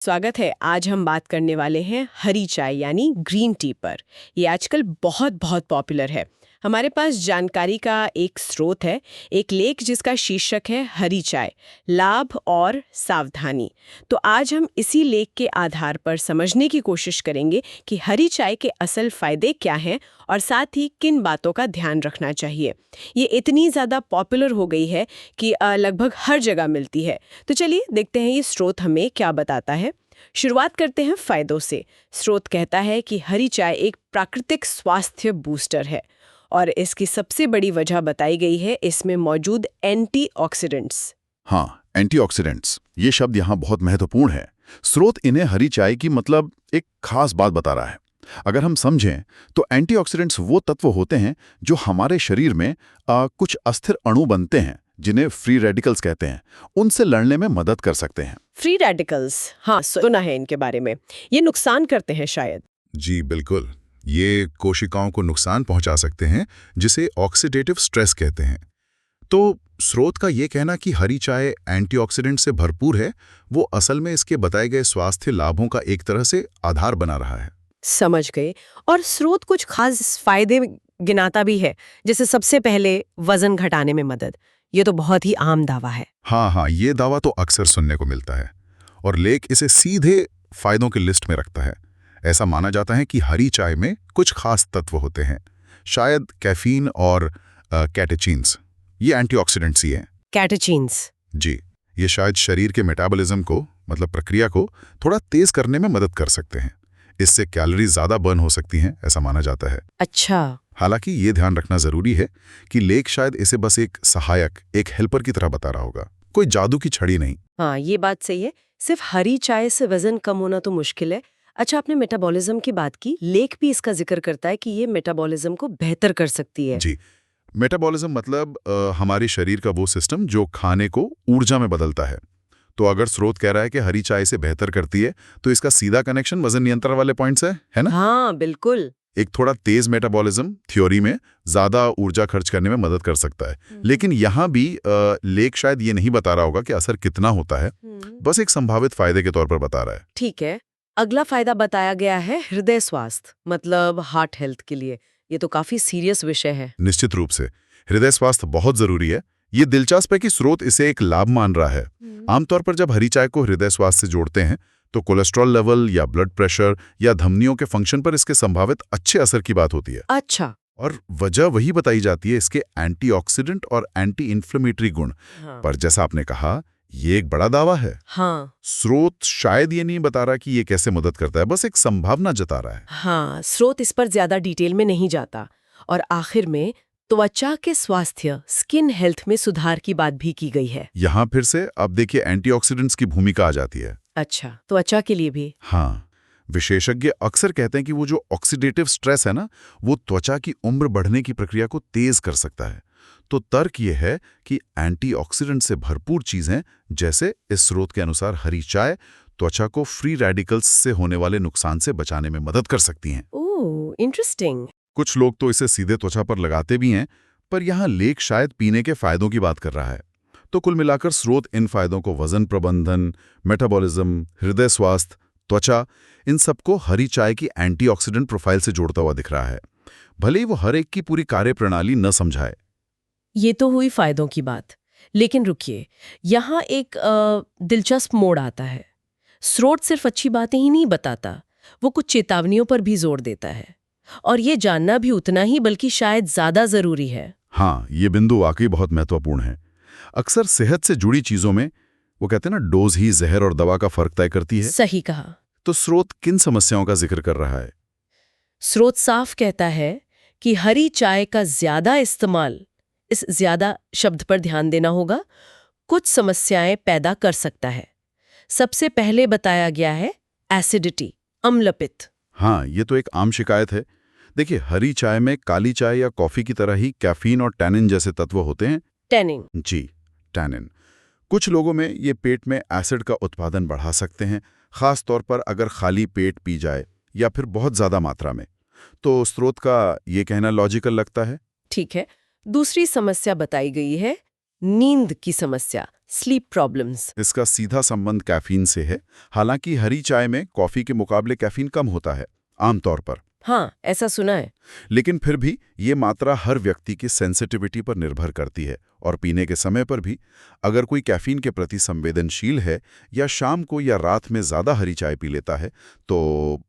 स्वागत है। आज हम बात करने वाले हैं हरी चाय यानी ग्रीन टी पर। ये आजकल बहुत बहुत पॉपुलर है। हमारे पास जानकारी का एक स्रोत है, एक लेख जिसका शीर्षक है हरी चाय, लाभ और सावधानी। तो आज हम इसी लेख के आधार पर समझने की कोशिश करेंगे कि हरी चाय के असल फायदे क्या हैं और साथ ही किन बातों का ध्यान रखना चाहिए। ये इतनी ज़्यादा पॉपुलर हो गई है कि लगभग हर जगह मिलती है। तो चलिए देखते हैं ये स्रोत हमें क्या बताता है। शुरुआत करते हैं फायदों से। स्रोत कहता है कि हरी चाय एक प्राकृतिक स्वास्थ्य बूस्टर है और इसकी सबसे बड़ी वजह बताई गई है इसमें मौजूद एंटीऑक्सीडेंट्स। हाँ, एंटीऑक्सीडेंट्स ये शब्द यहाँ बहुत महत्वपूर्ण है। स्रोत इन्हें हरी चाय की मतलब एक खास बात बता रहा है। अगर हम समझें तो एंटीऑक्सीडेंट्स वो तत्व होते हैं जो हमारे शरीर में कुछ अस्थिर अणु बनते हैं जिन्हें फ्री रेडिकल्स कहते हैं, उनसे लड़ने में मदद कर सकते हैं। फ्री रेडिकल्स, हाँ सुना है इनके बारे में। ये नुकसान करते हैं शायद। जी बिल्कुल, ये कोशिकाओं को नुकसान पहुंचा सकते हैं जिसे ऑक्सीडेटिव स्ट्रेस कहते हैं। तो स्रोत का ये कहना कि हरी चाय एंटीऑक्सीडेंट से भरपूर है, वो असल में इसके बताए गए स्वास्थ्य लाभों का एक तरह से आधार बना रहा है। समझ गए। और स्रोत कुछ खास फायदे गिनाता भी है, जैसे सबसे पहले वजन घटाने में मदद। ये तो बहुत ही आम दावा है। हाँ, ये दावा तो अक्सर सुनने को मिलता है और लेख इसे सीधे फायदों की लिस्ट में रखता है। ऐसा माना जाता है कि हरी चाय में कुछ खास तत्व होते हैं, शायद कैफीन और कैटेचीन्स। ये एंटीऑक्सीडेंट्स ही हैं। कैटेचीन्स? जी, ये शायद शरीर के मेटाबॉलिज्म को, मतलब प्रक्रिया को थोड़ा तेज करने में मदद कर सकते हैं। इससे कैलोरी ज्यादा बर्न हो सकती हैं, ऐसा माना जाता है। अच्छा। हालांकि ये ध्यान रखना जरूरी है कि लेख शायद इसे बस एक सहायक, एक हेल्पर की तरह बता रहा होगा, कोई जादू की छड़ी नहीं। हाँ, ये बात सही है। सिर्फ हरी चाय से वजन कम होना तो मुश्किल है। अच्छा, आपने मेटाबॉलिज्म की बात की, लेख भी इसका जिक्र करता है कि ये मेटाबॉलिज्म को बेहतर कर सकती है। जी, मेटाबॉलिज्म मतलब हमारे शरीर का वो सिस्टम जो खाने को ऊर्जा में बदलता है। तो अगर स्रोत कह रहा है कि हरी चाय से बेहतर करती है, तो इसका सीधा कनेक्शन वजन नियंत्रण वाले पॉइंट से है ना? हाँ बिल्कुल। एक थोड़ा तेज मेटाबॉलिज्म थ्योरी में ज्यादा ऊर्जा खर्च करने में मदद कर सकता है। लेकिन यहाँ भी लेख शायद ये नहीं बता रहा होगा कि असर कितना होता है, बस एक संभावित फायदे के तौर पर बता रहा है। ठीक है। अगला फायदा बताया गया है हृदय स्वास्थ्य, मतलब हार्ट हेल्थ के लिए। ये तो काफी सीरियस विषय है। निश्चित रूप से हृदय स्वास्थ्य बहुत जरूरी है। ये दिलचस्प है कि स्रोत इसे एक लाभ मान रहा है। आमतौर पर जब हरी चाय को हृदय स्वास्थ्य से जोड़ते हैं तो कोलेस्ट्रॉल लेवल या ब्लड प्रेशर या धमनियों के फंक्शन पर इसके संभावित अच्छे असर की बात होती है। अच्छा। और वजह वही बताई जाती है, इसके एंटीऑक्सीडेंट और एंटी इन्फ्लेमेटरी गुण। हाँ। पर जैसा आपने कहा, ये एक बड़ा दावा है। हाँ। स्रोत शायद ये नहीं बता रहा कि ये कैसे मदद करता है, बस एक संभावना जता रहा है। हाँ, स्रोत इस पर ज्यादा डिटेल में नहीं जाता। और आखिर में त्वचा के स्वास्थ्य, स्किन हेल्थ में सुधार की बात भी की गई है। यहाँ फिर से अब देखिए एंटीऑक्सीडेंट्स की भूमिका आ जाती है। अच्छा, त्वचा के लिए भी? हाँ, विशेषज्ञ अक्सर कहते हैं कि वो जो ऑक्सीडेटिव स्ट्रेस है ना, वो त्वचा की उम्र बढ़ने की प्रक्रिया को तेज कर सकता है। तो तर्क ये है कि एंटीऑक्सीडेंट से भरपूर चीजें, जैसे इस स्रोत के अनुसार हरी चाय, त्वचा को फ्री रेडिकल्स से होने वाले नुकसान से बचाने में मदद कर सकती हैं। ओह, इंटरेस्टिंग। कुछ लोग तो इसे सीधे त्वचा पर लगाते भी हैं, पर यहाँ लेख शायद पीने के फायदों की बात कर रहा है। तो कुल मिलाकर स्रोत इन फायदों को वजन प्रबंधन, मेटाबॉलिज्म, हृदय स्वास्थ्य, त्वचा, इन सबको हरी चाय की एंटीऑक्सीडेंट प्रोफाइल से जोड़ता हुआ दिख रहा है, भले ही वो हर एक की पूरी कार्यप्रणाली न समझाए। ये तो हुई फायदों की बात, लेकिन रुकिए, यहाँ एक दिलचस्प मोड़ आता है। स्रोत सिर्फ अच्छी बातें ही नहीं बताता, वो कुछ चेतावनियों पर भी जोर देता है। और ये जानना भी उतना ही बल्कि शायद ज्यादा जरूरी है। हाँ, ये बिंदु वाकई बहुत महत्वपूर्ण है। अक्सर सेहत से जुड़ी चीजों में वो कहते हैं ना, डोज ही जहर और दवा का फर्क तय करती है। सही कहा। तो स्रोत किन समस्याओं का जिक्र कर रहा है? स्रोत साफ कहता है कि हरी चाय का ज्यादा इस्तेमाल, इस ज्यादा शब्द पर ध्यान देना होगा, कुछ समस्याएं पैदा कर सकता है। सबसे पहले बताया गया है एसिडिटी, अम्लपित्त। हाँ, ये तो एक आम शिकायत है। देखिए, हरी चाय में काली चाय या कॉफी की तरह ही कैफीन और टैनिन जैसे तत्व होते हैं। टैनिन? जी, टैनिन। कुछ लोगों में ये पेट में एसिड का उत्पादन बढ़ा सकते हैं, खास तौर पर अगर खाली पेट पी जाए या फिर बहुत ज्यादा मात्रा में। तो स्रोत का ये कहना लॉजिकल लगता है। ठीक है। दूसरी समस्या बताई गई है नींद की समस्या, स्लीप प्रॉब्लम्स। इसका सीधा संबंध कैफीन से है। हालांकि हरी चाय में कॉफी के मुकाबले कैफीन कम होता है आमतौर पर, हाँ, ऐसा सुना है। लेकिन फिर भी ये मात्रा हर व्यक्ति की सेंसिटिविटी पर निर्भर करती है और पीने के समय पर भी। अगर कोई कैफीन के प्रति संवेदनशील है या शाम को या रात में ज़्यादा हरी चाय पी लेता है तो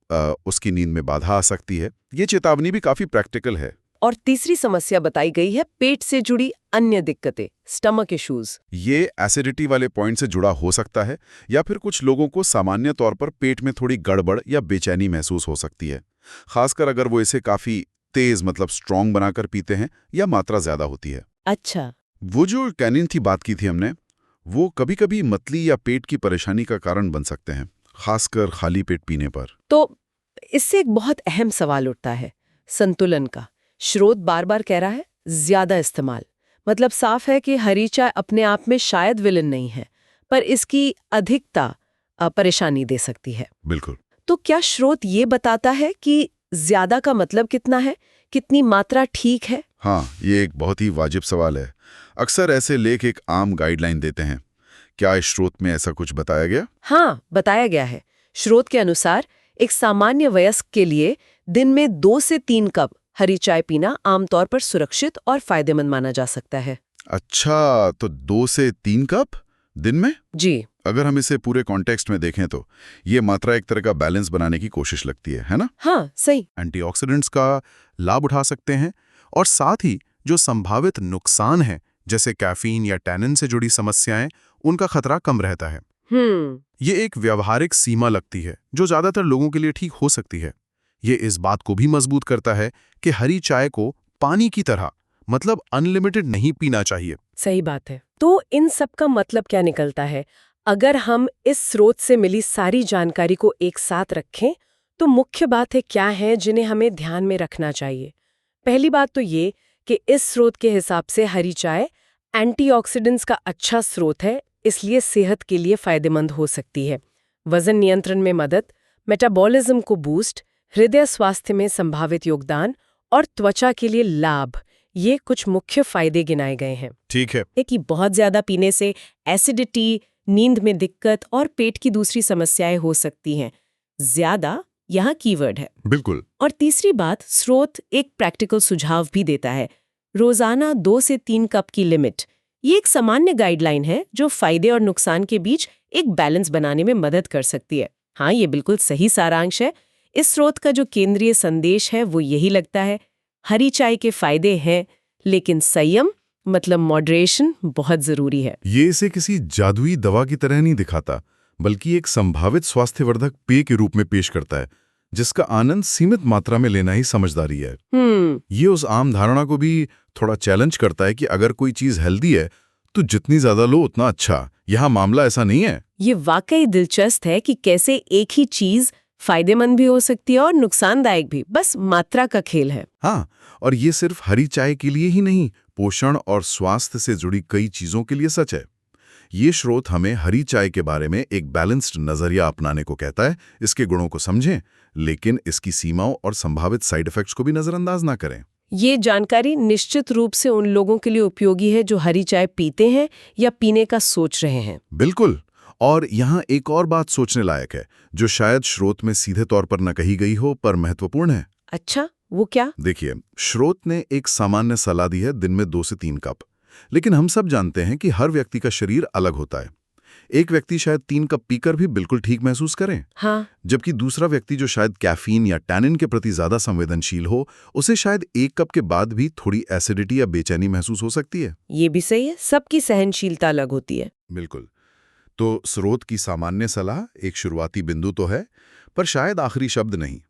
उसकी नींद में बाधा आ सकती है। ये चेतावनी भी काफ़ी प्रैक्टिकल है। और तीसरी समस्या बताई गई है पेट से जुड़ी अन्य दिक्कतें, स्टमक इश्यूज। ये एसिडिटी वाले पॉइंट से जुड़ा हो सकता है या फिर कुछ लोगों को सामान्य तौर पर पेट में थोड़ी गड़बड़ या बेचैनी महसूस हो सकती है, खासकर अगर वो इसे काफ़ी तेज मतलब स्ट्रॉन्ग बनाकर पीते हैं या मात्रा ज़्यादा होती है। अच्छा। वो जो टैनिन की बात की थी हमने, वो कभी कभी मतली या पेट की परेशानी का कारण बन सकते हैं, खासकर खाली पेट पीने पर। तो इससे एक बहुत अहम सवाल उठता है संतुलन का। स्रोत बार बार कह रहा है ज्यादा इस्तेमाल, मतलब साफ है कि हरी चाय अपने आप में शायद विलन नहीं है, पर इसकी अधिकता परेशानी दे सकती है। बिल्कुल। तो क्या स्रोत ये बताता है कि ज्यादा का मतलब कितना है, कितनी मात्रा ठीक है? हाँ, ये एक बहुत ही वाजिब सवाल है। अक्सर ऐसे लेख एक आम गाइडलाइन देते हैं। क्या इस स्रोत में ऐसा कुछ बताया गया? हाँ, बताया गया है। स्रोत के अनुसार एक सामान्य वयस्क के लिए दिन में 2 से 3 कप हरी चाय पीना आमतौर पर सुरक्षित और फायदेमंद माना जा सकता है। अच्छा, तो 2 से 3 कप दिन में? जी। अगर हम इसे पूरे कॉन्टेक्स्ट में देखें तो ये मात्रा एक तरह का बैलेंस बनाने की कोशिश लगती है ना? हाँ, सही। एंटीऑक्सीडेंट्स का लाभ उठा सकते हैं और साथ ही जो संभावित नुकसान है जैसे कैफीन या टैनिन से जुड़ी समस्याएं, उनका खतरा कम रहता है। ये एक व्यवहारिक सीमा लगती है जो ज्यादातर लोगों के लिए ठीक हो सकती है। ये इस बात को भी मजबूत करता है कि हरी चाय को पानी की तरह मतलब अनलिमिटेड नहीं पीना चाहिए। सही बात है। तो इन सब का मतलब क्या निकलता है? अगर हम इस स्रोत से मिली सारी जानकारी को एक साथ रखें तो मुख्य बातें क्या हैं जिन्हें हमें ध्यान में रखना चाहिए? पहली बात तो ये कि इस स्रोत के हिसाब से हरी चाय एंटीऑक्सीडेंट्स का अच्छा स्रोत है, इसलिए सेहत के लिए फायदेमंद हो सकती है। वजन नियंत्रण में मदद, मेटाबॉलिज्म को बूस्ट, हृदय स्वास्थ्य में संभावित योगदान और त्वचा के लिए लाभ, ये कुछ मुख्य फायदे गिनाए गए हैं। ठीक है। कि बहुत ज्यादा पीने से एसिडिटी, नींद में दिक्कत और पेट की दूसरी समस्याएं हो सकती हैं। ज्यादा यहाँ कीवर्ड है। बिल्कुल। और तीसरी बात, स्रोत एक प्रैक्टिकल सुझाव भी देता है। रोजाना 2 से 3 कप की लिमिट, ये एक सामान्य गाइडलाइन है जो फायदे और नुकसान के बीच एक बैलेंस बनाने में मदद कर सकती है। हाँ, ये बिल्कुल सही सारांश है। इस स्रोत का जो केंद्रीय संदेश है वो यही लगता है, हरी चाय के फायदे हैं लेकिन संयम मतलब मॉडरेशन बहुत जरूरी है। ये इसे किसी जादुई दवा की तरह नहीं दिखाता, बल्कि एक संभावित स्वास्थ्यवर्धक पेय के रूप में पेश करता है जिसका आनंद सीमित मात्रा में लेना ही समझदारी है। ये उस आम धारणा को भी थोड़ा चैलेंज करता है कि अगर कोई चीज हेल्दी है तो जितनी ज्यादा लो उतना अच्छा। यहाँ मामला ऐसा नहीं है। ये वाकई दिलचस्प है कि कैसे एक ही चीज फायदेमंद भी हो सकती है और नुकसानदायक भी, बस मात्रा का खेल है। हाँ, और ये सिर्फ हरी चाय के लिए ही नहीं, पोषण और स्वास्थ्य से जुड़ी कई चीजों के लिए सच है। ये स्रोत हमें हरी चाय के बारे में एक बैलेंस्ड नजरिया अपनाने को कहता है। इसके गुणों को समझें, लेकिन इसकी सीमाओं और संभावित साइड इफेक्ट्स को भी नजरअंदाज ना करें। ये जानकारी निश्चित रूप से उन लोगों के लिए उपयोगी है जो हरी चाय पीते हैं या पीने का सोच रहे हैं। बिल्कुल। और यहाँ एक और बात सोचने लायक है जो शायद स्रोत में सीधे तौर पर न कही गई हो पर महत्वपूर्ण है। अच्छा, वो क्या? देखिए, स्रोत ने एक सामान्य सलाह दी है दिन में 2 से 3 कप, लेकिन हम सब जानते हैं कि हर व्यक्ति का शरीर अलग होता है। एक व्यक्ति शायद 3 कप पीकर भी बिल्कुल ठीक महसूस करे, हाँ। जबकि दूसरा व्यक्ति जो शायद कैफीन या टैनिन के प्रति ज्यादा संवेदनशील हो, उसे शायद 1 कप के बाद भी थोड़ी एसिडिटी या बेचैनी महसूस हो सकती है। ये भी सही है, सबकी सहनशीलता अलग होती है। बिल्कुल। तो स्रोत की सामान्य सलाह एक शुरुआती बिंदु तो है, पर शायद आखिरी शब्द नहीं।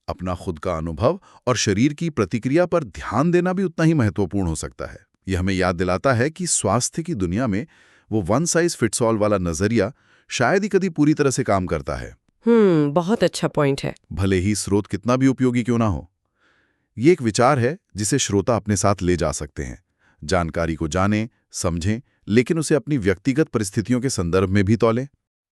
अपना खुद का अनुभव और शरीर की प्रतिक्रिया पर ध्यान देना भी उतना ही महत्वपूर्ण हो सकता है। यह हमें याद दिलाता है कि स्वास्थ्य की दुनिया में वो वन साइज फिट्स ऑल वाला नजरिया शायद ही कभी पूरी तरह से काम करता है। बहुत अच्छा पॉइंट है। भले ही स्रोत कितना भी उपयोगी क्यों ना हो, ये एक विचार है जिसे श्रोता अपने साथ ले जा सकते हैं। जानकारी को जानें, समझें, लेकिन उसे अपनी व्यक्तिगत परिस्थितियों के संदर्भ में भी तौलें।